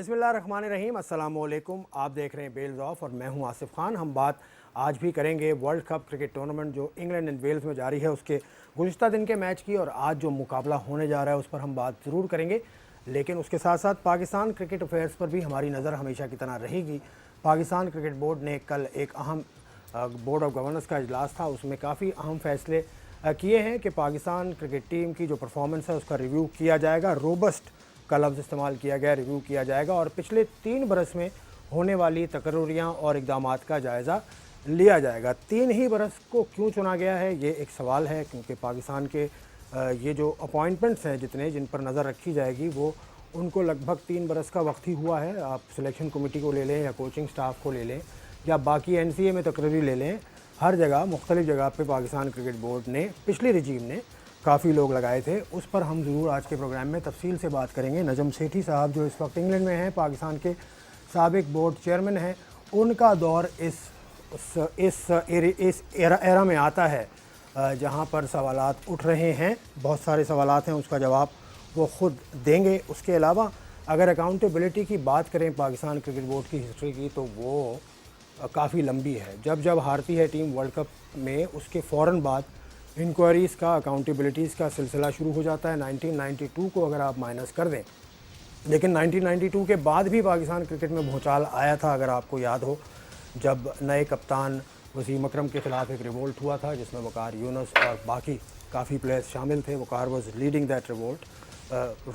बिस्मिल्लाहिर्रहमानिर्रहीम, अस्सलाम वालेकुम। आप देख रहे हैं बेल्स ऑफ और मैं हूं आसिफ खान। हम बात आज भी करेंगे वर्ल्ड कप क्रिकेट टूर्नामेंट जो इंग्लैंड एंड वेल्स में जारी है उसके गुज़िश्ता दिन के मैच की, और आज जो मुकाबला होने जा रहा है उस पर हम बात ज़रूर करेंगे। लेकिन उसके साथ साथ पाकिस्तान क्रिकेट अफेयर्स पर भी हमारी नज़र हमेशा की तरह रहेगी। पाकिस्तान क्रिकेट बोर्ड ने कल एक अहम बोर्ड ऑफ गवर्नर्स का इजलास था, उसमें काफ़ी अहम फैसले किए हैं कि पाकिस्तान क्रिकेट टीम की जो परफॉर्मेंस है उसका रिव्यू किया जाएगा। रोबस्ट का लफ्ज़ इस्तेमाल किया गया, रिव्यू किया जाएगा और पिछले 3 बरस में होने वाली तकर्रुरियाँ और इक़दामात का जायज़ा लिया जाएगा। 3 ही बरस को क्यों चुना गया है, ये एक सवाल है, क्योंकि पाकिस्तान के ये जो अपॉइंटमेंट्स हैं जिन पर नज़र रखी जाएगी वो उनको लगभग 3 बरस का वक्त ही हुआ है। आप सिलेक्शन कमेटी को ले लें या कोचिंग स्टाफ को ले लें या बाकी NCA में तकरीरी ले लें, हर जगह मुख्तलिफ जगह पे पाकिस्तान क्रिकेट बोर्ड ने पिछली रजीम ने काफ़ी लोग लगाए थे। उस पर हम ज़रूर आज के प्रोग्राम में तफसील से बात करेंगे। नजम सेठी साहब जो इस वक्त इंग्लैंड में हैं, पाकिस्तान के साबिक बोर्ड चेयरमैन हैं, उनका दौर इस एरा में आता है जहां पर सवालात उठ रहे हैं। बहुत सारे सवालात हैं, उसका जवाब वो ख़ुद देंगे। उसके अलावा अगर अकाउंटेबिलिटी की बात करें पाकिस्तान क्रिकेट बोर्ड की हिस्ट्री की, तो वो काफ़ी लंबी है। जब हारती है टीम वर्ल्ड कप में, उसके फ़ौरन बाद इंक्वायरीज़ का, अकाउंटेबिलिटीज़ का सिलसिला शुरू हो जाता है। 1992 को अगर आप माइनस कर दें, लेकिन 1992 के बाद भी पाकिस्तान क्रिकेट में भूचाल आया था। अगर आपको याद हो, जब नए कप्तान वसीम अकरम के ख़िलाफ़ एक रिवोल्ट हुआ था जिसमें वकार यूनुस और बाकी काफ़ी प्लेयर्स शामिल थे। Waqar was leading that revolt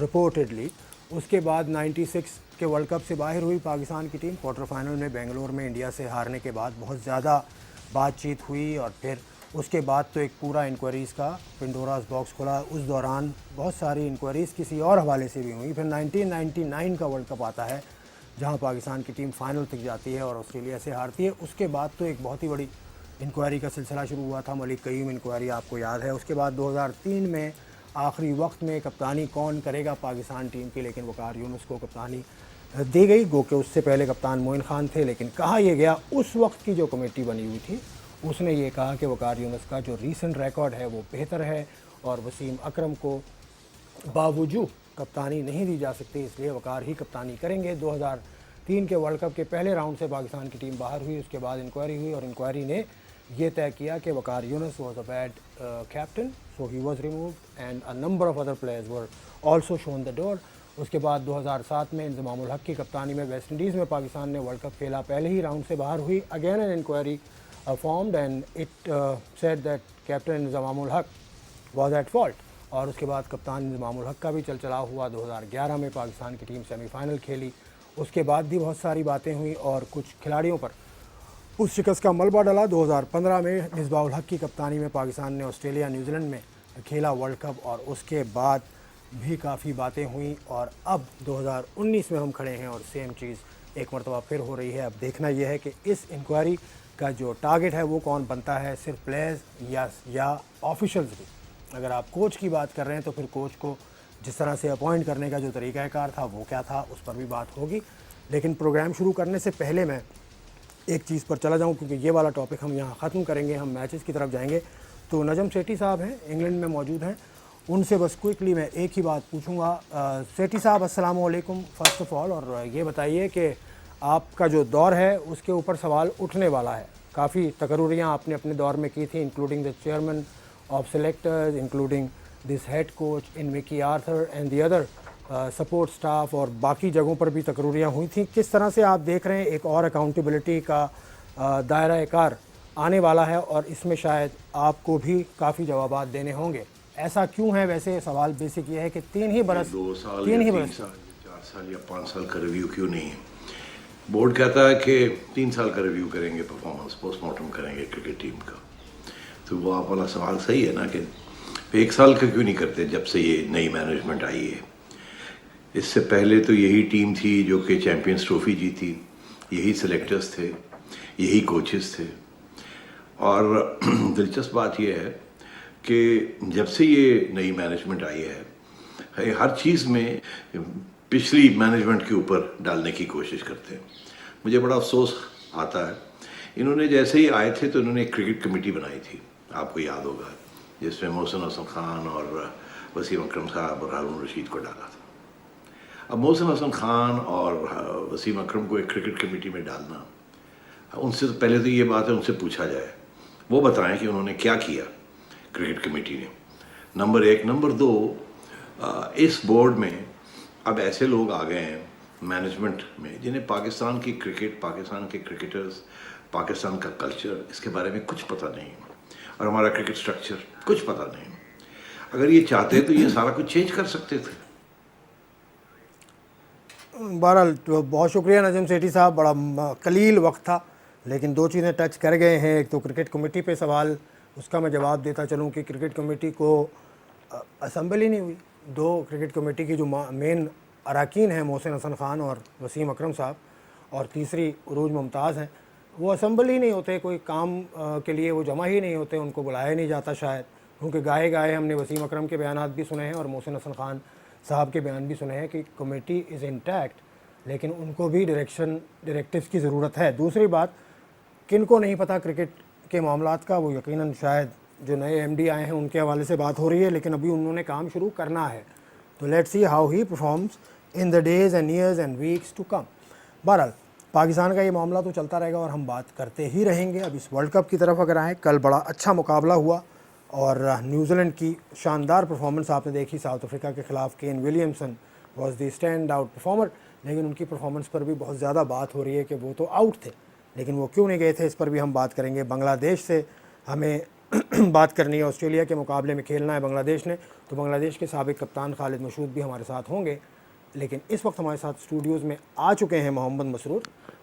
reportedly. उसके बाद 96 के वर्ल्ड कप से बाहर हुई पाकिस्तान की टीम। क्वार्टर फाइनल में बेंगलोर में इंडिया से हारने के बाद बहुत ज़्यादा बातचीत हुई और फिर उसके बाद तो एक पूरा इंक्वायरीज़ का पिंडोरास बॉक्स खुला। उस दौरान बहुत सारी इंक्वायरीज़ किसी और हवाले से भी हुई। फिर 1999 का वर्ल्ड कप आता है जहां पाकिस्तान की टीम फाइनल तक जाती है और ऑस्ट्रेलिया से हारती है। उसके बाद तो एक बहुत ही बड़ी इंक्वायरी का सिलसिला शुरू हुआ था, मलिक कईम इंक्वायरी, आपको याद है। उसके बाद 2003 में आखिरी वक्त में कप्तानी कौन करेगा पाकिस्तान टीम की, लेकिन वकार यूनुस को कप्तानी दी गई। गो के उससे पहले कप्तान मोइन खान थे, लेकिन कहा यह गया उस वक्त की जो कमेटी बनी हुई थी उसने ये कहा कि वकार यूनुस का जो रीसेंट रिकॉर्ड है वो बेहतर है और वसीम अकरम को बावजूद कप्तानी नहीं दी जा सकती, इसलिए वकार ही कप्तानी करेंगे। 2003 के वर्ल्ड कप के पहले राउंड से पाकिस्तान की टीम बाहर हुई। उसके बाद इंक्वायरी हुई और इंक्वायरी ने ये तय किया कि Waqar Younis was a bad captain, so he was removed and a number of other players were also shown the door. उसके बाद 2007 में इंज़मामुल हक की कप्तानी में वेस्ट इंडीज़ में पाकिस्तान ने वर्ल्ड कप खेला, पहले ही राउंड से बाहर हुई। Again an inquiry formed and it said that captain Inzamamul Haq was at fault। और उसके बाद कप्तान इंज़मामुल हक का भी चलचला हुआ। 2011 में पाकिस्तान की टीम सेमीफाइनल खेली। उसके बाद भी बहुत सारी बातें हुई और कुछ खिलाड़ियों पर उस शिकस्त का मलबा डला। 2015 में मिसबाह उल हक की कप्तानी में पाकिस्तान ने ऑस्ट्रेलिया न्यूजीलैंड में खेला वर्ल्ड कप और उसके बाद भी काफ़ी बातें हुई और अब 2019 में हम खड़े हैं और सेम चीज़ एक मरतबा फिर हो रही है। अब देखना यह है कि इस इंक्वायरी का जो टारगेट है वो कौन बनता है, सिर्फ प्लेयर्स या ऑफिशियल्स भी। अगर आप कोच की बात कर रहे हैं तो फिर कोच को जिस तरह से अपॉइंट करने का जो तरीक़ाकार था वो क्या था, उस पर भी बात होगी। लेकिन प्रोग्राम शुरू करने से पहले मैं एक चीज़ पर चला जाऊं, क्योंकि ये वाला टॉपिक हम यहाँ ख़त्म करेंगे, हम मैचेस की तरफ जाएंगे। तो नजम सेठी साहब हैं, इंग्लैंड में मौजूद हैं, उनसे बस क्विकली मैं एक ही बात पूछूँगा। सेठी साहब अस्सलाम वालेकुम फ़र्स्ट ऑफ़ ऑल, और ये बताइए कि आपका जो दौर है उसके ऊपर सवाल उठने वाला है। काफ़ी तकर्रुरियाँ आपने अपने दौर में की थी, including the chairman of selectors, including this head coach in Mickey Arthur and the other support staff, और बाकी जगहों पर भी तकर्रुरियाँ हुई थी। किस तरह से आप देख रहे हैं एक और अकाउंटेबिलिटी का दायरा कार आने वाला है और इसमें शायद आपको भी काफ़ी जवाबात देने होंगे, ऐसा क्यों है? वैसे सवाल बेसिक ये है कि 3 ही बरस 4 साल या 5 साल का रिव्यू क्यों नहीं है? बोर्ड कहता है कि 3 साल का रिव्यू करेंगे, परफॉर्मेंस पोस्टमार्टम करेंगे क्रिकेट टीम का। तो वो आप वाला सवाल सही है ना कि 1 साल का क्यों नहीं करते जब से ये नई मैनेजमेंट आई है। इससे पहले तो यही टीम थी जो कि चैम्पियंस ट्रॉफी जीती, यही सेलेक्टर्स थे, यही कोचेस थे। और दिलचस्प बात यह है कि जब से ये नई मैनेजमेंट आई है, हर चीज़ में पिछली मैनेजमेंट के ऊपर डालने की कोशिश करते हैं। मुझे बड़ा अफसोस आता है, इन्होंने जैसे ही आए थे तो इन्होंने एक क्रिकेट कमेटी बनाई थी, आपको याद होगा, जिसमें मोहसिन हसन खान और वसीम अकरम साहब और हारून रशीद को डाला था। अब मोहसिन हसन खान और वसीम अकरम को एक क्रिकेट कमेटी में डालना, उनसे तो पहले तो ये बात है उनसे पूछा जाए, वो बताएं कि उन्होंने क्या किया क्रिकेट कमेटी ने, नंबर 1। नंबर 2, इस बोर्ड में अब ऐसे लोग आ गए हैं मैनेजमेंट में जिन्हें पाकिस्तान की क्रिकेट, पाकिस्तान के क्रिकेटर्स, पाकिस्तान का कल्चर, इसके बारे में कुछ पता नहीं और हमारा क्रिकेट स्ट्रक्चर कुछ पता नहीं। अगर ये चाहते तो ये सारा कुछ चेंज कर सकते थे। बहरहाल तो बहुत शुक्रिया नजम सेठी साहब, बड़ा कलील वक्त था लेकिन दो चीज़ें टच कर गए हैं। एक तो क्रिकेट कमेटी पे सवाल, उसका मैं जवाब देता चलूँ कि क्रिकेट कमेटी को असम्बली नहीं हुई। दो क्रिकेट कमेटी की जो मेन अरकान हैं मोहसिन हसन खान और वसीम अकरम साहब, और तीसरी उरूज मुमताज़ हैं, वो असम्बली ही नहीं होते, कोई काम के लिए वो जमा ही नहीं होते, उनको बुलाया नहीं जाता शायद, क्योंकि गाहे गाहे हमने वसीम अकरम के बयान भी सुने हैं और मोहसिन हसन खान साहब के बयान भी सुने हैं कि कमेटी इज़ इंटैक्ट, लेकिन उनको भी डायरेक्टिव्स की ज़रूरत है। दूसरी बात, किन को नहीं पता क्रिकेट के मामलात का, वो यकीनन शायद जो नए एमडी आए हैं उनके हवाले से बात हो रही है, लेकिन अभी उन्होंने काम शुरू करना है, तो let's see how he performs in the days and years and weeks to come. बहरहाल पाकिस्तान का ये मामला तो चलता रहेगा और हम बात करते ही रहेंगे। अब इस वर्ल्ड कप की तरफ अगर आएँ, कल बड़ा अच्छा मुकाबला हुआ और न्यूजीलैंड की शानदार परफॉर्मेंस आपने देखी साउथ अफ्रीका के ख़िलाफ़। Kane Williamson was the stand out performer, लेकिन उनकी परफॉर्मेंस पर भी बहुत ज़्यादा बात हो रही है कि वो तो आउट थे, लेकिन वो क्यों नहीं गए थे, इस पर भी हम बात करेंगे। बांग्लादेश से हमें बात करनी है, ऑस्ट्रेलिया के मुकाबले में खेलना है बांग्लादेश ने, तो बांग्लादेश के साबिक कप्तान खालिद मशहूद भी हमारे साथ होंगे, लेकिन इस वक्त हमारे साथ स्टूडियोज़ में आ चुके हैं मोहम्मद मसरूर।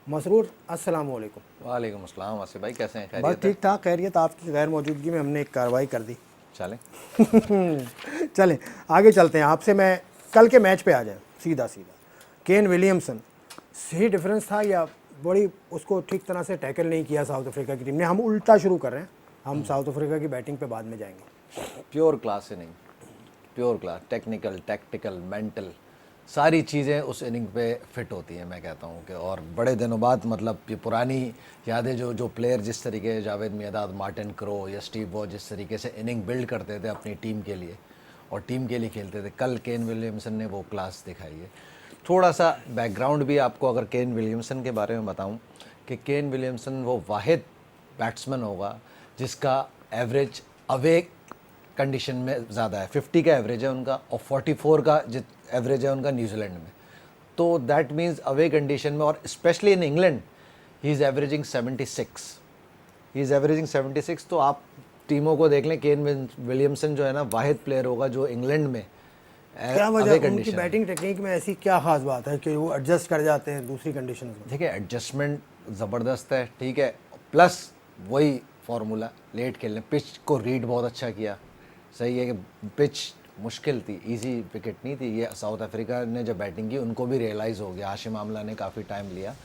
मसरूर, अस्सलाम वालेकुम। वालेकुम अस्सलाम। आसिफ भाई कैसे हैं? बस ठीक ठाक, खैरियत। आपकी गैर मौजूदगी में हमने एक कार्रवाई कर दी। चलें चलें आगे चलते हैं। आपसे मैं कल के मैच पे आ जाए सीधा सीधा। केन विलियमसन, सही डिफरेंस था या बड़ी उसको ठीक तरह से टैकल नहीं किया साउथ अफ्रीका की टीम ने? हम उल्टा शुरू कर रहे हैं, हम साउथ अफ्रीका की बैटिंग पे बाद में जाएंगे। Pure class inning, pure class, technical, tactical, mental, सारी चीज़ें उस इनिंग पे फिट होती हैं। मैं कहता हूँ कि और बड़े दिनों बाद, मतलब ये पुरानी यादें, जो प्लेयर जिस तरीके, जावेद मियांदाद, मार्टिन क्रो या स्टीव वॉ जिस तरीके से इनिंग बिल्ड करते थे अपनी टीम के लिए और टीम के लिए खेलते थे, कल केन विलियमसन ने वो क्लास दिखाई है। थोड़ा सा बैकग्राउंड भी आपको अगर केन विलियमसन के बारे में बताऊं कि केन विलियमसन वो वाहिद बैट्समैन होगा जिसका एवरेज अवे कंडीशन में ज़्यादा है। 50 का एवरेज है उनका और 44 का एवरेज है उनका न्यूजीलैंड में। तो दैट मीन्स अवे कंडीशन में, और specially in England, he is averaging 76, he is averaging 76। तो आप टीमों को देख लें, केन विलियमसन जो है ना वाहिद प्लेयर होगा जो इंग्लैंड में क्या वजह, उनकी बैटिंग टेक्निक में ऐसी क्या खास बात है कि वो एडजस्ट कर जाते हैं दूसरी कंडीशन में? देखिए एडजस्टमेंट ज़बरदस्त है, ठीक है, प्लस वही फार्मूला, लेट खेलने, पिच को रीड बहुत अच्छा किया। सही है कि पिच मुश्किल थी, इजी विकेट नहीं थी। ये साउथ अफ्रीका ने जब बैटिंग की उनको भी रियलाइज़ हो गया, हाशिम आमला ने काफ़ी टाइम लिया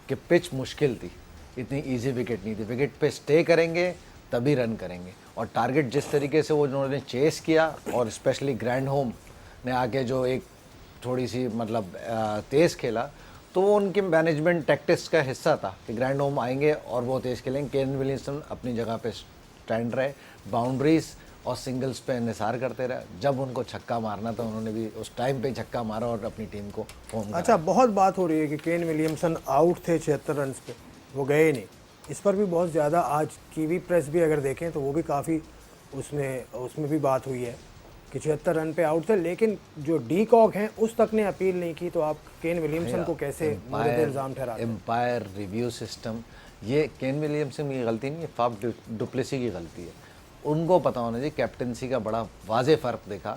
कि पिच मुश्किल थी, इतनी इजी विकेट नहीं थी, विकेट पे स्टे करेंगे तभी रन करेंगे। और टारगेट जिस तरीके से वो उन्होंने चेस किया, और स्पेशली ग्रैंड होम ने आके जो एक थोड़ी सी मतलब तेज़ खेला, तो वो उनके मैनेजमेंट टैक्टिक्स का हिस्सा था कि ग्रैंड होम आएंगे और वो तेज़ खेलेंगे। केन विलियमसन अपनी जगह पे स्टैंड रहे, बाउंड्रीज और सिंगल्स पे निसार करते रहे। जब उनको छक्का मारना था उन्होंने भी उस टाइम पे छक्का मारा और अपनी टीम को फॉर्म। अच्छा, बहुत बात हो रही है कि केन विलियमसन आउट थे 76 रन पे, वो गए नहीं। इस पर भी बहुत ज़्यादा आज कीवी प्रेस भी अगर देखें तो वो भी काफ़ी उसमें भी बात हुई है कि 76 रन पे आउट थे, लेकिन जो डी कॉक हैं उस तक ने अपील नहीं की। तो आप केन विलियमसन को कैसे इल्ज़ाम ठहराते हैं? एम्पायर रिव्यू सिस्टम, ये केन विलियमसन की गलती नहीं है, फाफ डुप्लेसी की गलती है। उनको पता होना चाहिए, कैप्टनसी का बड़ा वाज़े फ़र्क देखा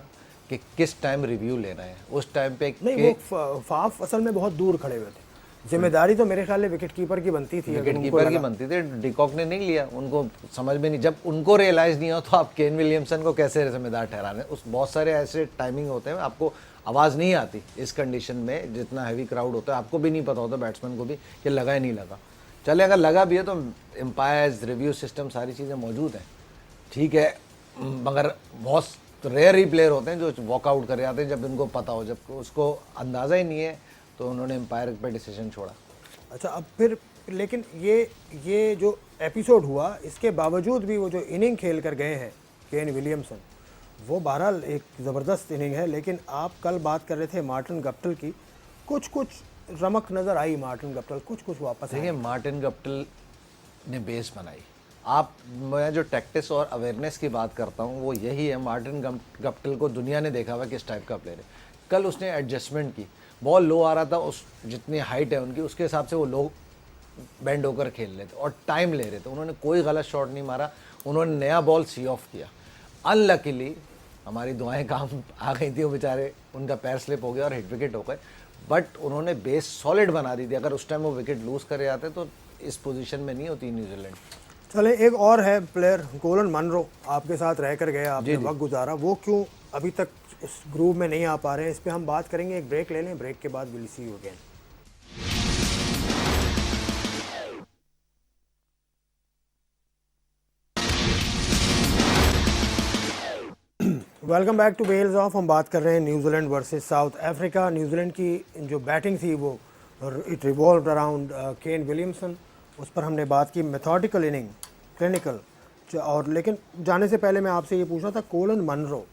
कि किस टाइम रिव्यू लेना है। उस टाइम पे नहीं, वो फाफ असल में बहुत दूर खड़े हुए थे, जिम्मेदारी तो मेरे ख्याल में विकेट कीपर की बनती थी, विकेट कीपर की बनती थी, डिकॉक ने नहीं लिया, उनको समझ में नहीं, जब उनको रियलाइज़ नहीं हो तो आप केन विलियमसन को कैसे जिम्मेदार ठहरा रहे हैं? उस बहुत सारे ऐसे टाइमिंग होते हैं, आपको आवाज़ नहीं आती इस कंडीशन में, जितना हैवी क्राउड होता है आपको भी नहीं पता होता बैट्समैन को भी कि लगा है नहीं लगा। चले अगर लगा भी है तो एम्पायर्स, रिव्यू सिस्टम, सारी चीज़ें मौजूद हैं, ठीक है, मगर बहुत रेयर ही प्लेयर होते हैं जो वॉकआउट कर जाते हैं जब इनको पता हो, जब उसको अंदाज़ा ही नहीं है तो उन्होंने एम्पायर पे डिसीजन छोड़ा। अच्छा, अब फिर लेकिन ये जो एपिसोड हुआ, इसके बावजूद भी वो जो इनिंग खेल कर गए हैं केन विलियमसन, वो बहरहाल एक ज़बरदस्त इनिंग है। लेकिन आप कल बात कर रहे थे मार्टिन गप्टिल की, कुछ रमक नज़र आई मार्टिन गप्टिल, कुछ वापस देखिए मार्टिन गप्टिल ने बेस बनाई। आप, मैं जो टैक्टिस और अवेयरनेस की बात करता हूँ वो यही है। मार्टिन गप्टिल को दुनिया ने देखा हुआ किस टाइप का प्लेयर है। कल उसने एडजस्टमेंट की, बॉल लो आ रहा था, उस जितनी हाइट है उनकी उसके हिसाब से वो लो बेंड होकर खेल रहे थे और टाइम ले रहे थे। उन्होंने कोई गलत शॉट नहीं मारा, उन्होंने नया बॉल सी ऑफ किया। अनलकीली हमारी दुआएं काम आ गई थी, वो बेचारे उनका पैर स्लिप हो गया और हिट विकेट हो गए, बट उन्होंने बेस सॉलिड बना दी थी। अगर उस टाइम वो विकेट लूज़ करे जाते तो इस पोजीशन में नहीं होती न्यूजीलैंड। चले एक और है प्लेयर, कोलन मनरो, आपके साथ रह कर गए, आपने वक्त गुजारा, वो क्यों अभी तक उस ग्रुप में नहीं आ पा रहे हैं, इस पर हम बात करेंगे। एक ब्रेक ले लें, ब्रेक के बाद will see you again. Welcome back to bails off. हम बात कर रहे हैं New Zealand versus South Africa. New Zealand की जो बैटिंग थी वो it revolve around Kane Williamson, उस पर हमने बात की। मेथोडिकल इनिंग, क्लिनिकल, और लेकिन जाने से पहले मैं आपसे ये पूछना था, कोलन मनरो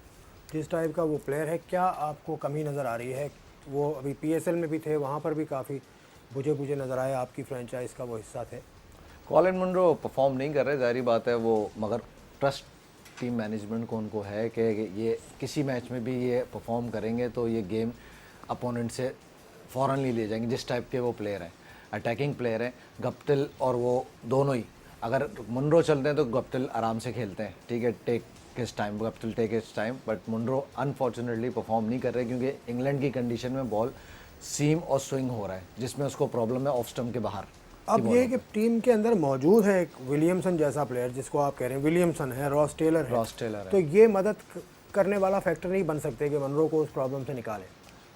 जिस टाइप का वो प्लेयर है, क्या आपको कमी नज़र आ रही है? वो अभी PSL में भी थे, वहाँ पर भी काफ़ी बुझे नज़र आए, आपकी फ्रेंचाइज का वो हिस्सा थे। कोलन मुनरो परफॉर्म नहीं कर रहे, ज़ाहिर बात है वो, मगर ट्रस्ट टीम मैनेजमेंट को उनको है कि ये किसी मैच में भी ये परफॉर्म करेंगे तो ये गेम अपोनेंट से फ़ौरन नहीं ले जाएंगे। जिस टाइप के वो प्लेयर हैं, अटैकिंग प्लेयर हैं, गप्टिल और वो दोनों ही। अगर मुनरो चलते हैं तो गप्टिल आराम से खेलते हैं, ठीक है, take his time, Guptill take his time, but Munro unfortunately perform नहीं कर रहे क्योंकि इंग्लैंड की कंडीशन में बॉल सीम और स्विंग हो रहा है, जिसमें उसको प्रॉब्लम है ऑफ स्टम्प के बाहर। अब ये कि टीम के अंदर मौजूद है एक विलियमसन जैसा प्लेयर, जिसको आप कह रहे हैं, विलियमसन है, रॉस टेलर है, तो ये मदद करने वाला फैक्टर नहीं बन सकते कि मनरो को उस प्रॉब्लम से निकालें?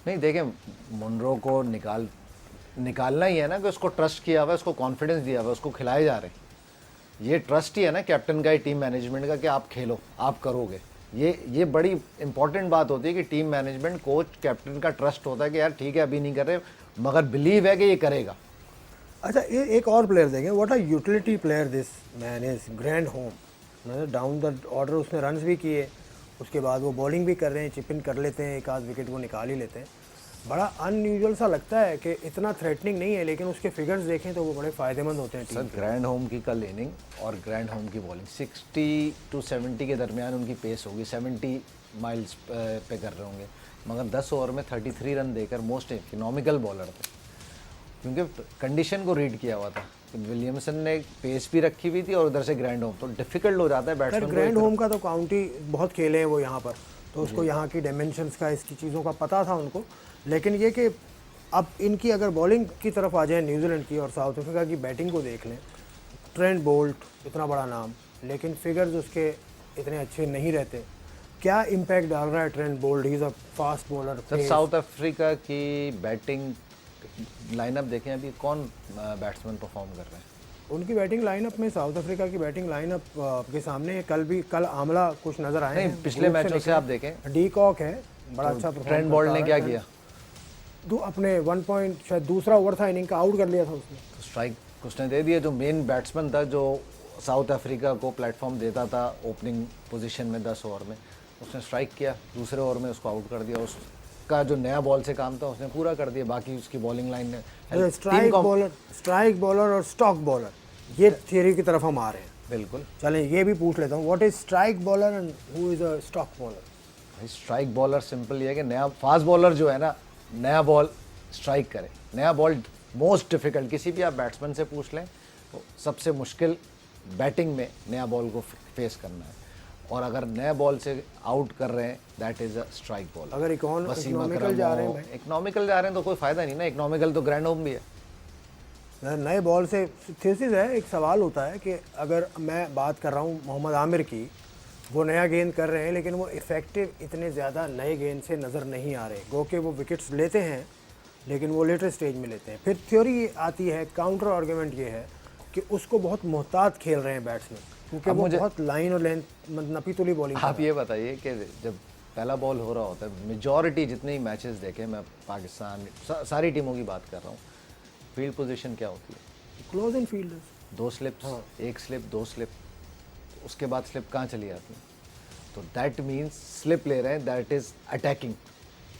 नहीं, देखें, मुनरो को निकालना ही है ना, कि उसको ट्रस्ट किया हुआ है, उसको कॉन्फिडेंस दिया हुआ है, उसको खिलाए जा रहे हैं। ये ट्रस्ट ही है ना कैप्टन का, टीम मैनेजमेंट का, कि आप खेलो, आप करोगे। ये बड़ी इंपॉर्टेंट बात होती है कि टीम मैनेजमेंट, कोच, कैप्टन का ट्रस्ट होता है कि यार ठीक है अभी नहीं कर रहे, मगर बिलीव है कि ये करेगा। अच्छा, एक और प्लेयर देखें, what a utility player this man is. Grand home, down the order उसने रन्स भी किए, उसके बाद वो बॉलिंग भी कर रहे हैं, चिप इन कर लेते हैं, एक आध विकेट वो निकाल ही लेते हैं। बड़ा अनयूजुअल सा लगता है कि इतना थ्रेटनिंग नहीं है, लेकिन उसके फिगर्स देखें तो वो बड़े फ़ायदेमंद होते हैं। सर, ग्रैंड होम की कल इनिंग और ग्रैंड होम की बॉलिंग 60 to 70 के दरमियान उनकी पेस होगी, 70 माइल्स पे कर रहे होंगे, मगर 10 ओवर में 33 रन देकर मोस्ट इकोनॉमिकल बॉलर थे, क्योंकि कंडीशन को रीड किया हुआ था। विलियमसन ने पेस भी रखी हुई थी और उधर से ग्रैंड होम, तो डिफिकल्ट हो जाता है बैट्समैन को। ग्रैंड होम का तो काउंटी बहुत खेले हैं वो यहाँ पर, तो उसको यहाँ की डायमेंशंस का, इसकी चीज़ों का पता था उनको। लेकिन ये कि अब इनकी अगर बॉलिंग की तरफ आ जाए न्यूजीलैंड की और साउथ अफ्रीका की बैटिंग को देख लें, ट्रेंट बोल्ट इतना बड़ा नाम, लेकिन फिगर्स उसके इतने अच्छे नहीं रहते। क्या इम्पैक्ट डाल रहा है Trent Boult? He is a fast bowler. Sir, south Africa की बैटिंग लाइनअप देखें, अभी कौन बैट्समैन परफॉर्म कर रहे हैं उनकी बैटिंग लाइनअप में? साउथ अफ्रीका की बैटिंग लाइनअप आपके सामने, कल आमला कुछ नज़र आए हैं पिछले मैचों से आप देखें। डी कॉक है, बड़ा अच्छा ट्रेंट बोल्ट ने क्या किया, अपने 1 पॉइंट, शायद दूसरा ओवर था इनिंग का, आउट कर लिया था उसने, स्ट्राइक उसने दे दिया। जो मेन बैट्समैन था, जो साउथ अफ्रीका को प्लेटफॉर्म देता था ओपनिंग पोजीशन में 10 ओवर में, उसने स्ट्राइक किया, दूसरे ओवर में उसको आउट कर दिया। उसका जो नया बॉल से काम था उसने पूरा कर दिया, बाकी उसकी बॉलिंग लाइन ने स्ट्राइक बॉलर और स्टॉक बॉलर, ये थियरी की तरफ हम आ रहे हैं। बिल्कुल, चलें ये भी पूछ लेता हूँ, what is strike bowler and who is a stock bowler? Strike bowler simple ये है कि नया फास्ट बॉलर जो है ना, नया बॉल स्ट्राइक करे। नया बॉल मोस्ट डिफिकल्ट, किसी भी आप बैट्समैन से पूछ लें तो सबसे मुश्किल बैटिंग में नया बॉल को फेस करना है, और अगर नया बॉल से आउट कर रहे हैं that is a strike ball. अगर इकोनॉमिकल जा रहे हैं, इकोनॉमिकल जा रहे हैं तो कोई फ़ायदा नहीं ना, इकोनॉमिकल तो ग्रैंड होम भी है। नए बॉल से थीसिस है, एक सवाल होता है कि अगर मैं बात कर रहा हूँ मोहम्मद आमिर की, वो नया गेंद कर रहे हैं लेकिन वो इफ़ेक्टिव इतने ज़्यादा नए गेंद से नज़र नहीं आ रहे, गो के वो विकेट्स लेते हैं लेकिन वो लेटर स्टेज में लेते हैं। फिर थ्योरी आती है, काउंटर आर्गूमेंट ये है कि उसको बहुत मोहतात खेल रहे हैं बैट्समैन, क्योंकि वो बहुत लाइन और लेंथ नपी तुली बॉलिंग। आप ये बताइए कि जब पहला बॉल हो रहा होता है, मेजॉरिटी जितने ही मैचेस देखे, मैं पाकिस्तान सारी टीमों की बात कर रहा हूँ, फील्ड पोजीशन क्या होती है? Close in field, 2 slips, 1 slip, 2 slip, उसके बाद स्लिप कहाँ चली जाती है? तो दैट मीन्स स्लिप ले रहे हैं, दैट इज़ अटैकिंग।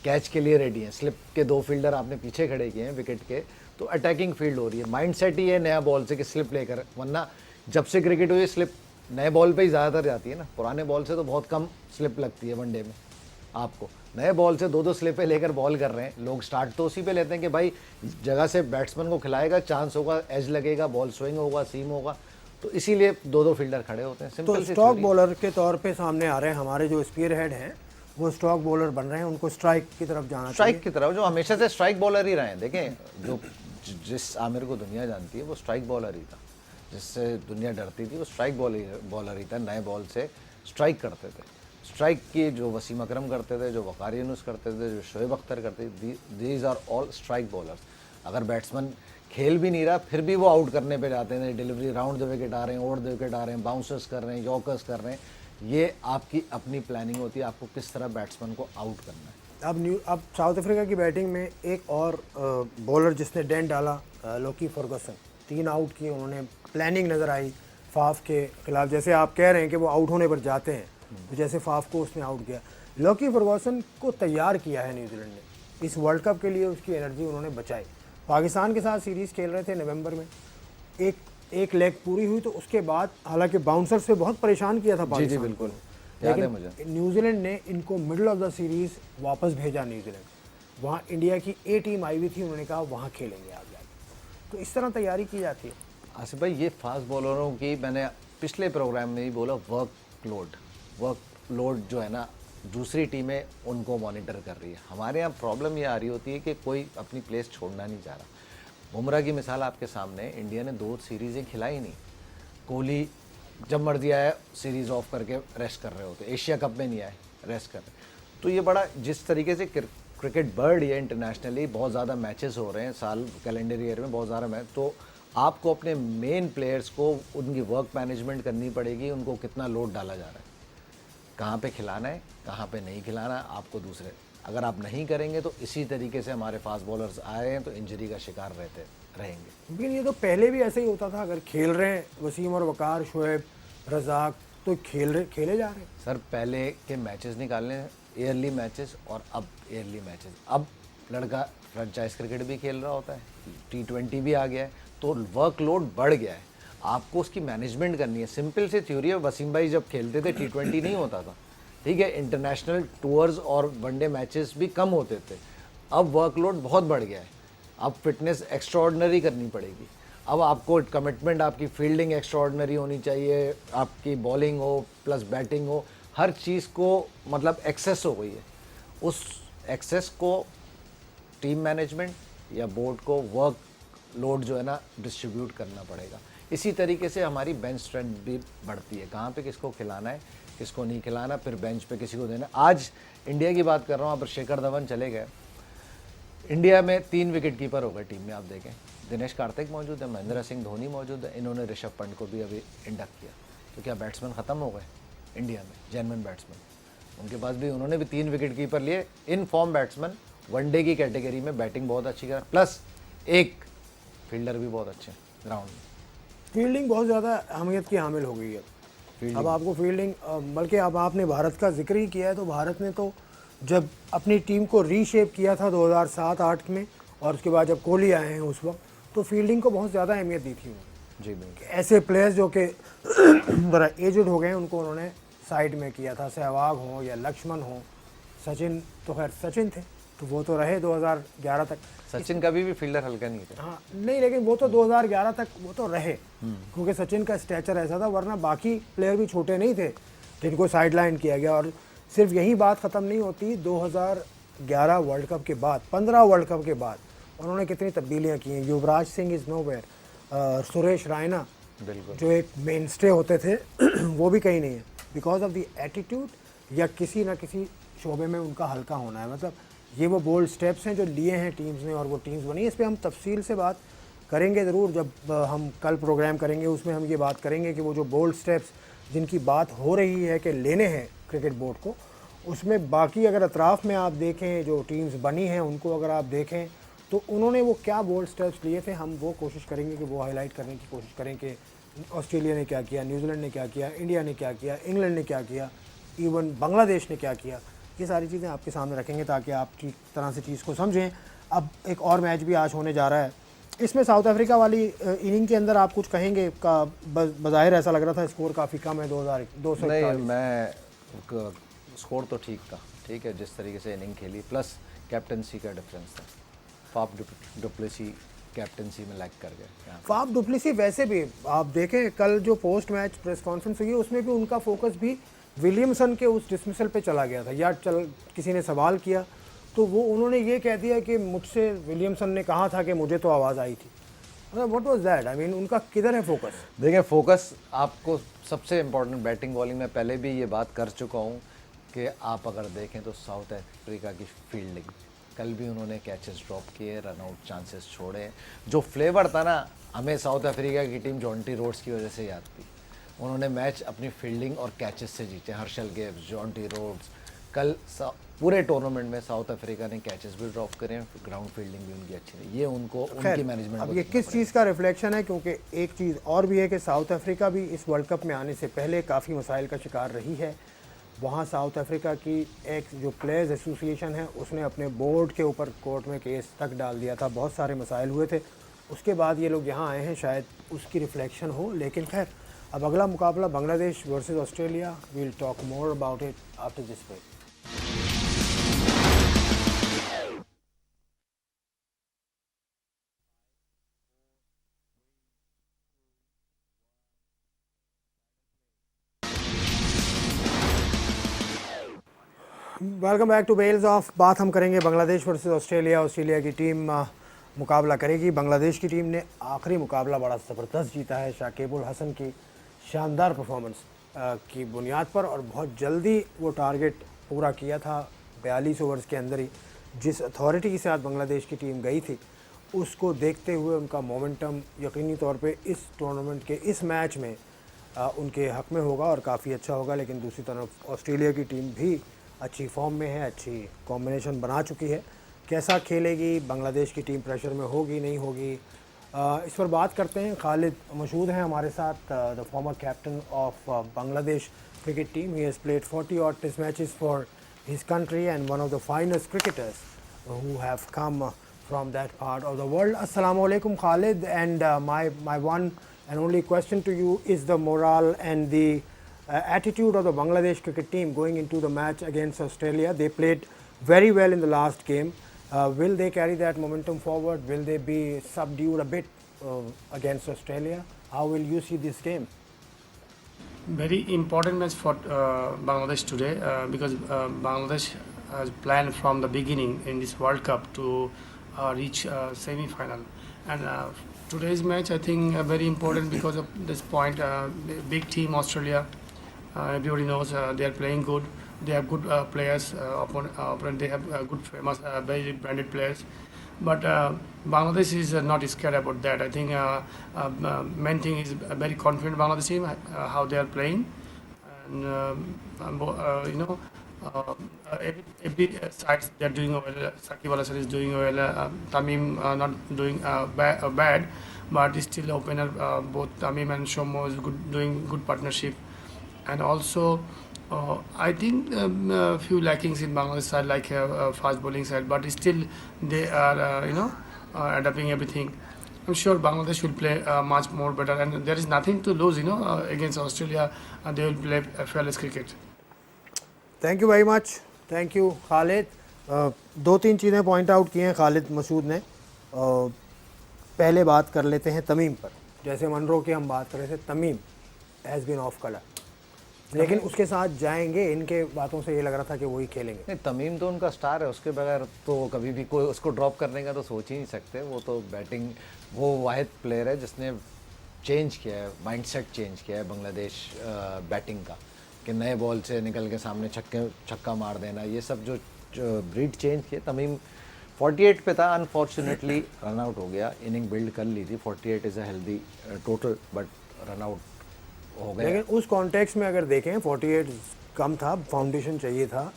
कैच के लिए रेडी हैं, स्लिप के 2 फील्डर आपने पीछे खड़े किए हैं विकेट के, तो अटैकिंग फील्ड हो रही है। माइंडसेट ही है नया बॉल से कि स्लिप लेकर, वरना जब से क्रिकेट हुई स्लिप नए बॉल पे ही ज़्यादातर जाती है ना, पुराने बॉल से तो बहुत कम स्लिप लगती है वनडे में आपको। नए बॉल से 2-2 स्लिपें लेकर बॉल कर रहे हैं लोग, स्टार्ट तो उसी पे लेते हैं कि भाई जगह से बैट्समैन को खिलाएगा, चांस होगा, एज लगेगा, बॉल स्विंग होगा, सीम होगा, तो इसीलिए 2-2 फील्डर खड़े होते हैं। तो सिंपल सी स्टॉक बॉलर के तौर पे सामने आ रहे हैं हमारे जो स्पीयर हेड हैं, वो स्टॉक बॉलर बन रहे हैं, उनको स्ट्राइक की तरफ जाना चाहिए। स्ट्राइक की तरफ, जो हमेशा से स्ट्राइक बॉलर ही रहे हैं। देखें, जो जिस आमिर को दुनिया जानती है वो स्ट्राइक बॉलर ही था, जिससे दुनिया डरती थी वो स्ट्राइक बॉलर ही था। नए बॉल से स्ट्राइक करते थे, स्ट्राइक की जो वसीम अकरम करते थे, जो वकार यूनुस करते थे, जो शोएब अख्तर करते थे, these are all strike bowlers. अगर बैट्समैन खेल भी नहीं रहा फिर भी वो आउट करने पे जाते हैं, डिलीवरी राउंड द विकेट आ रहे हैं, ओवर द विकेट आ रहे हैं, बाउंसर्स कर रहे हैं, यॉर्कर्स कर रहे हैं। ये आपकी अपनी प्लानिंग होती है, आपको किस तरह बैट्समैन को आउट करना है। अब साउथ अफ्रीका की बैटिंग में एक और बॉलर जिसने डेंट डाला, लोकी फर्गुसन, 3 आउट किए उन्होंने। प्लानिंग नज़र आई फाफ के खिलाफ, जैसे आप कह रहे हैं कि वो आउट होने पर जाते हैं, तो जैसे फाफ को उसने आउट किया। लोकी फर्गुसन को तैयार किया है न्यूजीलैंड ने इस वर्ल्ड कप के लिए, उसकी एनर्जी उन्होंने बचाई। पाकिस्तान के साथ सीरीज़ खेल रहे थे नवंबर में, एक लेग पूरी हुई तो उसके बाद हालांकि बाउंसर से बहुत परेशान किया था पाकिस्तान। जी बिल्कुल, याद है मुझे। न्यूजीलैंड ने इनको मिडल ऑफ द सीरीज़ वापस भेजा न्यूजीलैंड। वहाँ इंडिया की ए टीम आई हुई थी, उन्होंने कहा वहाँ खेलेंगे आप जाके। तो इस तरह तैयारी की जाती है। आसिफ भाई, ये फास्ट बॉलरों की मैंने पिछले प्रोग्राम में ही बोला, वर्क लोड जो है ना, दूसरी टीमें उनको मॉनिटर कर रही है। हमारे यहाँ प्रॉब्लम ये आ रही होती है कि कोई अपनी प्लेस छोड़ना नहीं चाह रहा। बुमराह की मिसाल आपके सामने, इंडिया ने 2 सीरीज़ें खिलाई नहीं। कोहली जब मर्जी आया सीरीज़ ऑफ करके रेस्ट कर रहे होते, एशिया कप में नहीं आए, रेस्ट कर रहे। तो ये बड़ा, जिस तरीके से क्रिकेट बर्ड ये इंटरनेशनली बहुत ज़्यादा मैचेस हो रहे हैं साल कैलेंडर ईयर में, बहुत ज़्यादा मैच, तो आपको अपने मेन प्लेयर्स को उनकी वर्क मैनेजमेंट करनी पड़ेगी, उनको कितना लोड डाला जा रहा है, कहाँ पे खिलाना है, कहाँ पे नहीं खिलाना है आपको। दूसरे अगर आप नहीं करेंगे तो इसी तरीके से हमारे फास्ट बॉलर्स आए हैं तो इंजरी का शिकार रहेंगे। लेकिन ये तो पहले भी ऐसे ही होता था, अगर खेल रहे हैं वसीम और वकार, शोएब, रज़ाक, तो खेले जा रहे हैं। सर, पहले के मैचेस निकालने, ईयरली मैचेस और अब ईयरली मैचेस। अब लड़का फ्रेंचाइज क्रिकेट भी खेल रहा होता है, T20 भी आ गया है, तो वर्कलोड बढ़ गया है, आपको उसकी मैनेजमेंट करनी है। सिंपल सी थ्योरी है, वसीम भाई जब खेलते थे T20 नहीं होता था, ठीक है, इंटरनेशनल टूर्स और वनडे मैचेस भी कम होते थे। अब वर्कलोड बहुत बढ़ गया है, अब फिटनेस एक्स्ट्राऑर्डिनरी करनी पड़ेगी। अब आपको कमिटमेंट, आपकी फील्डिंग एक्स्ट्राऑर्डिनरी होनी चाहिए, आपकी बॉलिंग हो प्लस बैटिंग हो, हर चीज़ को मतलब एक्सेस हो गई है। उस एक्सेस को टीम मैनेजमेंट या बोर्ड को वर्क लोड जो है ना डिस्ट्रीब्यूट करना पड़ेगा। इसी तरीके से हमारी बेंच स्ट्रेंथ भी बढ़ती है, कहाँ पे किसको खिलाना है, किसको नहीं खिलाना, फिर बेंच पे किसी को देना। आज इंडिया की बात कर रहा हूँ, अब शिखर धवन चले गए, इंडिया में 3 विकेट कीपर हो गए टीम में। आप देखें, दिनेश कार्तिक मौजूद है, महेंद्र सिंह धोनी मौजूद है, इन्होंने ऋषभ पंत को भी अभी इंडक्ट किया। तो क्या बैट्समैन ख़त्म हो गए इंडिया में, जेन्युइन बैट्समैन? उनके पास भी, उन्होंने भी 3 विकेट कीपर लिए। इन फॉर्म बैट्समैन वनडे की कैटेगरी में बैटिंग बहुत अच्छी करा, प्लस एक फील्डर भी बहुत अच्छे ग्राउंड में। फील्डिंग बहुत ज़्यादा अहमियत की हामिल हो गई है अब आपको फील्डिंग, बल्कि अब आपने भारत का जिक्र ही किया है, तो भारत ने तो जब अपनी टीम को रीशेप किया था 2007-8 में, और उसके बाद जब कोहली आए हैं उस वक्त, तो फील्डिंग को बहुत ज़्यादा अहमियत दी थी उन्होंने। जी बिल्कुल। ऐसे प्लेयर्स जो कि ज़रा एजड हो गए हैं, उनको उन्होंने साइड में किया था, सहवाग हो या लक्ष्मण हो, सचिन तो खैर सचिन थे, तो वो तो रहे 2011 तक। सचिन कभी भी फील्डर हल्का नहीं थे। हाँ नहीं, लेकिन वो तो 2011 तक वो तो रहे, क्योंकि सचिन का स्टैचर ऐसा था, वरना बाकी प्लेयर भी छोटे नहीं थे जिनको साइडलाइन किया गया। और सिर्फ यही बात ख़त्म नहीं होती, 2011 वर्ल्ड कप के बाद, 15 वर्ल्ड कप के बाद उन्होंने कितनी तब्दीलियाँ की हैं। युवराज सिंह इज़ नोवेयर, सुरेश रायना बिल्कुल जो एक मेन स्टे होते थे वो भी कहीं नहीं है, बिकॉज ऑफ द एटीट्यूड या किसी न किसी शोबे में उनका हल्का होना है। मतलब ये वो बोल्ड स्टेप्स हैं जो लिए हैं टीम्स ने, और वो टीम्स बनी। इस पर हम तफसील से बात करेंगे ज़रूर, जब हम कल प्रोग्राम करेंगे उसमें हम ये बात करेंगे कि वो जो बोल्ड स्टेप्स जिनकी बात हो रही है कि लेने हैं क्रिकेट बोर्ड को, उसमें बाकी अगर अतराफ़ में आप देखें जो टीम्स बनी हैं उनको अगर आप देखें तो उन्होंने वो क्या बोल्ड स्टेप्स लिए थे, हम वो कोशिश करेंगे कि वो हाईलाइट करने की कोशिश करें कि ऑस्ट्रेलिया ने क्या किया, न्यूजीलैंड ने क्या किया, इंडिया ने क्या किया, इंग्लैंड ने क्या किया, इवन बांग्लादेश ने क्या किया। ये सारी चीज़ें आपके सामने रखेंगे ताकि आप ठीक तरह से चीज़ को समझें। अब एक और मैच भी आज होने जा रहा है, इसमें साउथ अफ्रीका वाली इनिंग के अंदर आप कुछ कहेंगे? का बज़ाहिर ऐसा लग रहा था स्कोर काफ़ी कम है, 2,241। नहीं, मैं स्कोर तो ठीक था, ठीक है, जिस तरीके से इनिंग खेली, प्लस कैप्टनसी का डिफरेंस था। फाफ डुप्लेसी कैप्टनसी में लैग कर गए। फाफ डुप्लेसी वैसे भी आप देखें, कल जो पोस्ट मैच प्रेस कॉन्फ्रेंस हुई उसमें भी उनका फोकस भी विलियमसन के उस डिसमिसल पे चला गया था। या किसी ने सवाल किया तो वो उन्होंने ये कह दिया कि मुझसे विलियमसन ने कहा था कि मुझे तो आवाज़ आई थी। What was that? I mean उनका किधर है फोकस? देखिए, फोकस आपको सबसे इम्पोर्टेंट बैटिंग बॉलिंग में पहले भी ये बात कर चुका हूँ कि आप अगर देखें तो साउथ अफ्रीका की फील्डिंग, कल भी उन्होंने कैचेस ड्रॉप किए, रन आउट चांसेस छोड़े। जो फ्लेवर था ना, हमें साउथ अफ्रीका की टीम जॉन्टी रोड्स की वजह से याद थी। उन्होंने मैच अपनी फील्डिंग और कैचेस से जीते। हर्षल गिब्स, जॉन्टी रोड्स, कल पूरे टूर्नामेंट में साउथ अफ्रीका ने कैचेस भी ड्रॉप करे, ग्राउंड फील्डिंग भी उनकी अच्छी रही। ये उनकी मैनेजमेंट। अब ये किस चीज़ का रिफ्लेक्शन है? क्योंकि एक चीज़ और भी है कि साउथ अफ्रीका भी इस वर्ल्ड कप में आने से पहले काफ़ी मसाइल का शिकार रही है। वहाँ साउथ अफ्रीका की एक जो प्लेयर्स एसोसिएशन है उसने अपने बोर्ड के ऊपर कोर्ट में केस तक डाल दिया था, बहुत सारे मसाइल हुए थे। उसके बाद ये लोग यहाँ आए हैं, शायद उसकी रिफ्लेक्शन हो। लेकिन खैर, अब अगला मुकाबला Bangladesh versus Australia. We'll talk more about it after this break. Welcome back to bails off. बात हम करेंगे बांग्लादेश वर्सेस ऑस्ट्रेलिया। ऑस्ट्रेलिया की टीम मुकाबला करेगी। बांग्लादेश की टीम ने आखिरी मुकाबला बड़ा ज़बरदस्त जीता है शाकिबुल हसन की शानदार परफॉर्मेंस की बुनियाद पर, और बहुत जल्दी वो टारगेट पूरा किया था 42 ओवर्स के अंदर ही। जिस अथॉरिटी के साथ बांग्लादेश की टीम गई थी उसको देखते हुए उनका मोमेंटम यकीनी तौर पे इस टूर्नामेंट के इस मैच में उनके हक़ में होगा और काफ़ी अच्छा होगा। लेकिन दूसरी तरफ ऑस्ट्रेलिया की टीम भी अच्छी फॉर्म में है, अच्छी कॉम्बिनेशन बना चुकी है। कैसा खेलेगी बांग्लादेश की टीम? प्रेशर में होगी, नहीं होगी? इस पर बात करते हैं। खालिद मौजूद हैं हमारे साथ, the former captain of Bangladesh cricket team. He has played 40 odd test matches for his country and one of the finest cricketers who have come from that part of the world. Assalamu alaikum Khalid, and my one and only question to you is the morale and the attitude of the Bangladesh cricket team going into the match against Australia. They played very well in the last game. Will they carry that momentum forward? Will they be subdued a bit against Australia? How will you see this game? Very important match for Bangladesh today because Bangladesh has planned from the beginning in this World Cup to reach semi-final, and today's match I think very important because of this point. Big team Australia, everybody knows they are playing good. They have good players. Opponent they have good famous, very branded players. But Bangladesh is not scared about that. I think main thing is very confident Bangladesh team how they are playing, and every side they are doing well. Shakib Al Hasan is doing well. Tamim not doing bad, but still opener both Tamim and Shomo is doing good partnership, and also. I think a few lackings in Bangladesh side, like fast bowling side, but still they are adapting everything. I'm sure Bangladesh will play much more better, and there is nothing to lose, against Australia, and they will play fearless cricket. Thank you very much, thank you Khalid. दो तीन चीज़ें point out की हैं खालिद मसूद ने। पहले बात कर लेते हैं तमीम पर। जैसे मनरो की हम बात कर रहे थे, Tamim has been off colour, लेकिन उसके साथ जाएंगे, इनके बातों से ये लग रहा था कि वही खेलेंगे। नहीं, तमीम तो उनका स्टार है, उसके बगैर तो कभी भी कोई उसको ड्रॉप करने का तो सोच ही नहीं सकते। वो तो बैटिंग, वो वाहिद प्लेयर है जिसने चेंज किया है, माइंडसेट चेंज किया है बांग्लादेश बैटिंग का, कि नए बॉल से निकल के सामने छक्का मार देना, ये सब जो ब्रीड चेंज किए। तमीम 48 पे था, अनफॉर्चुनेटली रन आउट हो गया। इनिंग बिल्ड कर ली थी, 48 is a healthy total, but run out हो गया। लेकिन उस कॉन्टेक्स्ट में अगर देखें 48 कम था, फाउंडेशन चाहिए था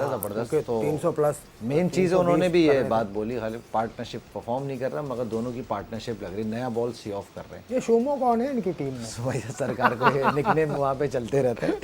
ज़बरदस्त। तो 300 प्लस मेन चीज़ उन्होंने भी ये बात बोली, खाली पार्टनरशिप परफॉर्म नहीं कर रहा, मगर दोनों की पार्टनरशिप लग रही, नया बॉल सी ऑफ कर रहे हैं। ये शोमो कौन है इनकी टीम में? सुमैया सरकार को निकनेम वहाँ पे चलते रहते हैं।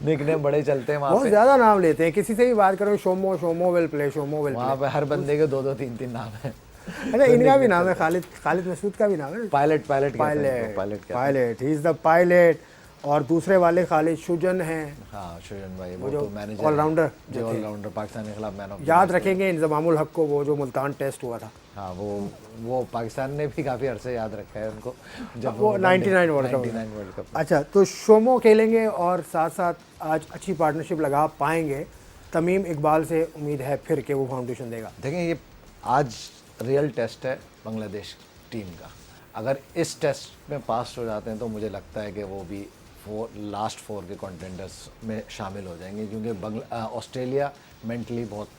निकनेम बड़े चलते हैं वहाँ बहुत पे। ज़्यादा नाम लेते हैं, किसी से भी बात करो Shomo Shomo will play, Shomo will वहाँ प्ले। पे हर बंदे के 2-2 3-3 नाम है। अच्छा, इनका भी नाम है, खालिद मसूद का भी नाम है, पायलट कहते हैं इनको, pilot, he is the pilot. और दूसरे वाले खालिद शुजन हैं, हाँ शुजन भाई, वो जो तो मैनेजर ऑलराउंडर जो ऑलराउंडर पाकिस्तान के खिलाफ मैन ऑफ याद रखेंगे इंजमामुल हक को, वो जो मुल्तान टेस्ट हुआ था, हाँ वो पाकिस्तान ने भी काफ़ी अरसे याद रखा है उनको, जब वो 99 वर्ल्ड कप। 99 world cup. अच्छा, तो शोमो खेलेंगे और साथ साथ आज अच्छी पार्टनरशिप लगा पाएंगे। तमीम इकबाल से उम्मीद है फिर कि वो फाउंडेशन देगा। देखें, ये आज रियल टेस्ट है बांग्लादेश टीम का। अगर इस टेस्ट में पास हो जाते हैं तो मुझे लगता है कि वो भी लास्ट 4 के कंटेंडर्स में शामिल हो जाएंगे, क्योंकि ऑस्ट्रेलिया मेंटली बहुत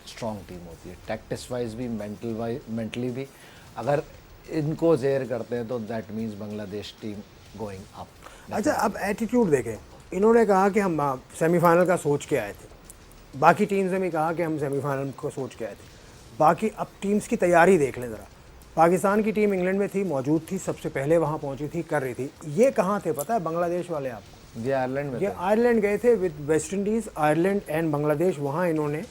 स्ट्रॉन्ग टीम होती है, टैक्टिस वाइज भी, मेंटली भी। अगर इनको जेर करते हैं तो that means Bangladesh team going up. अच्छा, अब एटीट्यूड देखें, इन्होंने कहा कि हम सेमीफाइनल का सोच के आए थे, बाकी टीम्स ने भी कहा कि हम सेमीफाइनल को सोच के आए थे। बाकी अब टीम्स की तैयारी देख लें ज़रा। पाकिस्तान की टीम इंग्लैंड में थी, मौजूद थी, सबसे पहले वहाँ पहुँची थी, कर रही थी। ये कहाँ थे पता है बांग्लादेश वाले आपको? ये आयरलैंड में ये आयरलैंड गए थे with West Indies, Ireland and Bangladesh. वहाँ इन्होंने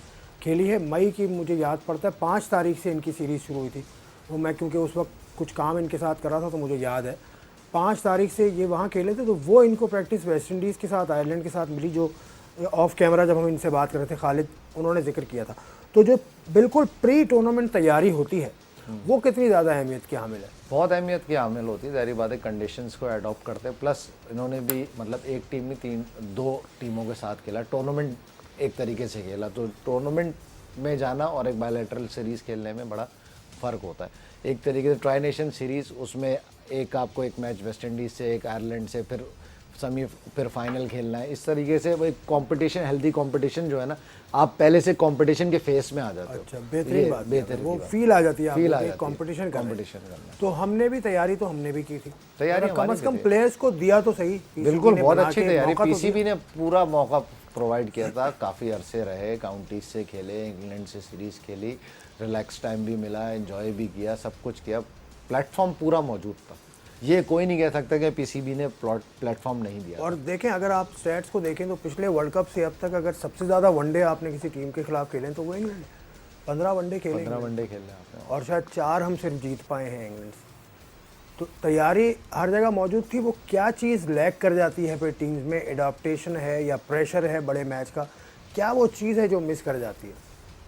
खेली है। मई की मुझे याद पड़ता है 5 तारीख से इनकी सीरीज़ शुरू हुई थी। वो मैं क्योंकि उस वक्त कुछ काम इनके साथ कर रहा था तो मुझे याद है 5 तारीख से ये वहाँ खेले थे। तो वो इनको प्रैक्टिस वेस्ट इंडीज़ के साथ, आयरलैंड के साथ मिली। जो ऑफ कैमरा जब हम इनसे बात कर रहे थे, खालिद, उन्होंने जिक्र किया था। तो जो बिल्कुल प्री टूर्नामेंट तैयारी होती है वो कितनी ज़्यादा अहमियत की हामिल है? बहुत अहमियत की हामिल होती है, ज़ाहिर बात है। कंडीशंस को अडॉप्ट करते हैं, प्लस इन्होंने भी मतलब एक टीम में 2 टीमों के साथ खेला, टूर्नामेंट एक तरीके से खेला। तो टूर्नामेंट में जाना और एक बायलैटरल सीरीज़ खेलने में बड़ा फ़र्क होता है। एक तरीके से ट्राई नेशन सीरीज़, उसमें एक आपको एक मैच वेस्ट इंडीज़ से, एक आयरलैंड से, फिर फाइनल खेलना है। इस तरीके से वो एक कंपटीशन, हेल्दी कंपटीशन जो है ना, आप पहले से कंपटीशन के फेस में आ जाते हो। अच्छा, बेहतरीन बात है, वो फील आ जाती है, फील आ जाती है कंपटीशन करना। तो हमने भी तैयारी तो हमने भी की थी, तैयारी कम से कम प्लेयर्स को दिया तो सही। बिल्कुल, बहुत अच्छी तैयारी। तो पीसीबी ने पूरा मौका प्रोवाइड किया था, काफ़ी अरसे रहे, काउंटीज से खेले, इंग्लैंड से सीरीज़ खेली, रिलैक्स टाइम भी मिला, एंजॉय भी किया, सब कुछ किया, प्लेटफॉर्म पूरा मौजूद था। ये कोई नहीं कह सकता कि पीसीबी ने प्लेटफॉर्म नहीं दिया। और देखें, अगर आप स्टैट्स को देखें तो पिछले वर्ल्ड कप से अब तक अगर सबसे ज़्यादा वनडे आपने किसी टीम के खिलाफ खेले तो वो इंग्लैंड। 15 वनडे खेले, 15 वनडे खेले आपने, और शायद 4 हम सिर्फ जीत पाए हैं इंग्लैंड से। तो तैयारी हर जगह मौजूद थी। वो क्या चीज़ लैक कर जाती है फिर टीम्स में? एडाप्टेशन है या प्रेशर है बड़े मैच का? क्या वो चीज़ है जो मिस कर जाती है?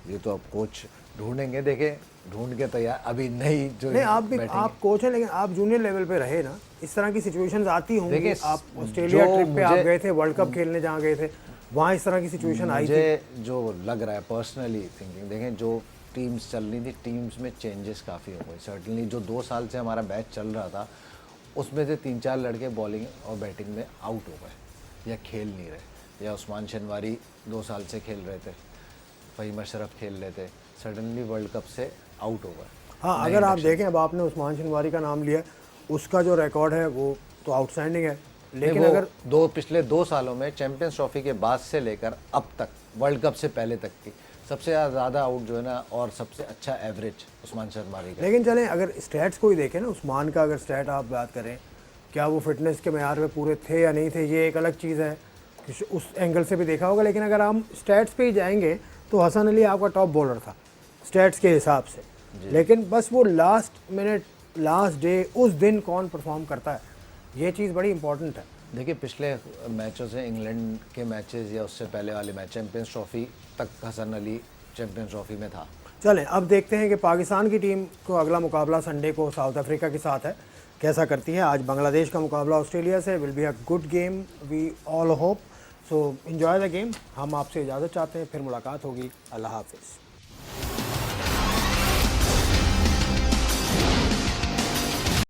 ये तो अब कोच ढूंढेंगे, देखें ढूंढ के तैयार। अभी नहीं जो नहीं, आप कोच हैं, लेकिन आप जूनियर लेवल पे रहे ना, इस तरह की सिचुएशंस आती होंगी। आप ऑस्ट्रेलिया ट्रिप पे आप गए थे, वर्ल्ड कप खेलने जहाँ गए थे, वहाँ इस तरह की सिचुएशन आई थी। मुझे जो लग रहा है पर्सनली थिंकिंग, देखें जो टीम्स चल रही थी, टीम्स में चेंजेस काफ़ी हो गए। सर्टनली जो 2 साल से हमारा बैच चल रहा था, उसमें से 3-4 लड़के बॉलिंग और बैटिंग में आउट हो गए या खेल नहीं रहे। या उस्मान शनवारी 2 साल से खेल रहे थे, फ़हीम अशरफ खेल रहे थे, सडनली वर्ल्ड कप से आउट हो गए। हाँ, अगर आप देखें, अब आपने उस्मान शनवारी का नाम लिया, उसका जो रिकॉर्ड है वो तो आउटस्टैंडिंग है। लेकिन अगर पिछले 2 सालों में चैंपियंस ट्रॉफी के बाद से लेकर अब तक, वर्ल्ड कप से पहले तक की सबसे ज़्यादा आउट जो है ना, और सबसे अच्छा एवरेज उस्मान शनवारी का। लेकिन चलें, अगर स्टैट्स को ही देखें ना, उस्मान का अगर स्टैट आप बात करें, क्या वो फिटनेस के मैयार पे पूरे थे या नहीं थे, ये एक अलग चीज़ है, उस एंगल से भी देखा होगा। लेकिन अगर हम स्टैट्स पे ही जाएंगे तो हसन अली आपका टॉप बॉलर था स्टैट्स के हिसाब से। लेकिन बस वो लास्ट मिनट, लास्ट डे, उस दिन कौन परफॉर्म करता है, ये चीज़ बड़ी इंपॉर्टेंट है। देखिए, पिछले मैचों से, इंग्लैंड के मैचेस या उससे पहले वाले मैच, चैंपियंस ट्रॉफी तक हसन अली चैंपियंस ट्रॉफी में था। चलें, अब देखते हैं कि पाकिस्तान की टीम को अगला मुकाबला संडे को साउथ अफ्रीका के साथ है, कैसा करती है। आज बांग्लादेश का मुकाबला ऑस्ट्रेलिया से, will be a good game, we all hope so. Enjoy the game. हम आपसे इजाज़त चाहते हैं, फिर मुलाकात होगी। अल्लाह हाफिज़।